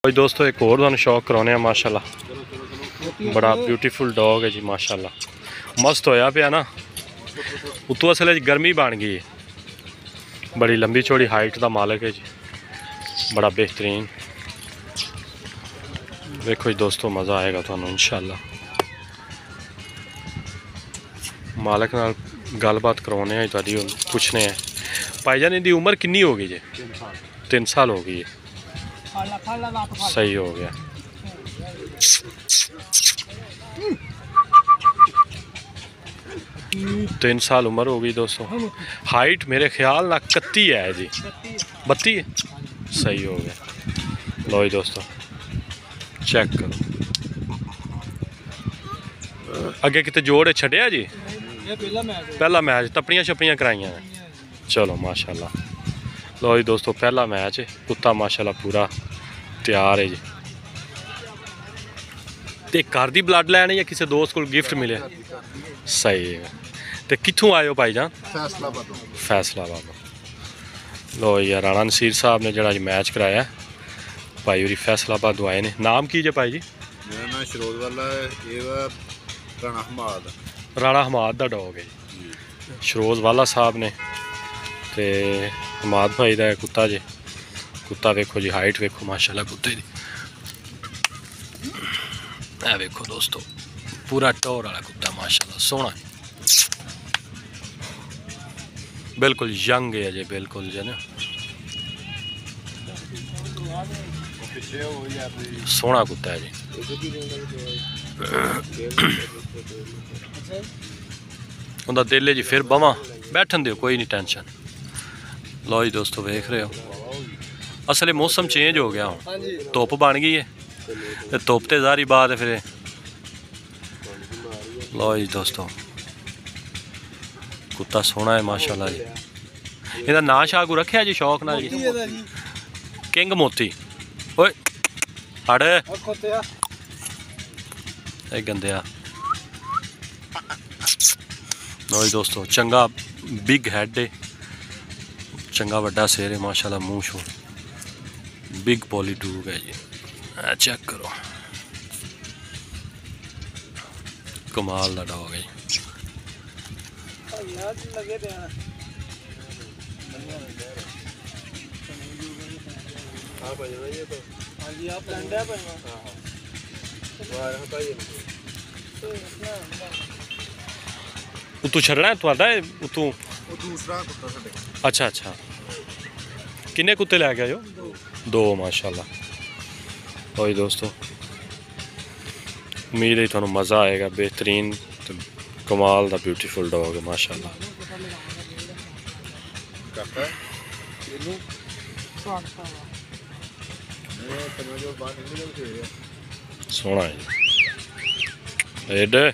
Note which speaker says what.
Speaker 1: भाई दोस्तों एक और तुहानू शौक कराने माशाल्लाह बड़ा ब्यूटीफुल डॉग है जी माशाल्लाह मस्त होया पिया ना उतों असल गर्मी बन गई है बड़ी लंबी चौड़ी हाइट का मालिक है जी बड़ा बेहतरीन देखो जी दोस्तों मज़ा आएगा तुहानू इंशाल्लाह मालिक नाल गलबात करवाने तुहाडी पुछने हैं भाईजान इनकी उम्र कितनी हो गई जी 3 साल हो गई है सही हो गया तीन साल उम्र हो गई दोस्तों हाइट मेरे ख्याल ना 31 है जी 32 सही हो गया लो जी दोस्तों चेक करो अगे कितने जोड़े छड़िया जी पहला मैच तपड़ियां छपड़ियां कराइया चलो माशाल्लाह लो जी दोस्तों पहला मैच है कुत्ता माशाल्लाह पूरा तैयार है जी तो घर की ब्लड लाइन या किसी दोस्त को गिफ्ट मिले सही है तो कितों आए हो भाईजान फैसलाबाद लो यार राणा नसीर साहब ने जरा मैच कराया भाई और फैसलाबाद आए ने नाम की जे भाई जी
Speaker 2: मेरा नाम शरोज वाला है
Speaker 1: राणा हमाद का डॉग है जी शरोज वाला साहब ने ते हमाद भाई का कुत्ता जे कुत्ता वेखो जी हाइट वेखो माशाल्लाह कुत्ते दी ए वेखो दोस्तों पूरा टोर वाला कुत्ता माशाल्लाह सोहना बिल्कुल यंग है अजय बिल्कुल जो ना सोहना कुत्ता है जी उनका दिल है जी फिर बवा बैठन दो कोई नहीं टेंशन लो जी दोस्तों वेख रहे हो असले मौसम चेंज हो गया हूँ धुप बन गई है धुप तो जारी बात है फिर लो जी दोस्तों कुत्ता सोहना है माशाल्लाह जी इहदा नाम शागू रखा जी शौक ना जी किंग मोती ओए हट गंदिया लो जी दोस्तों चंगा बिग हैड है चंगा वड्डा सिर है माशाल्लाह मूँह शो बिग पॉली डूग है जी चेक करो कमाल का डॉग है तू छड़ना है तुहाडा तू अच्छा अच्छा किन्ने कुत्ते लैके आए हो 2 माशाल्लाह और दोस्तों उम्मीद है थोड़ा मज़ा आएगा बेहतरीन कमाल का ब्यूटीफुल डॉग है माशाल्लाह सोहना है एडे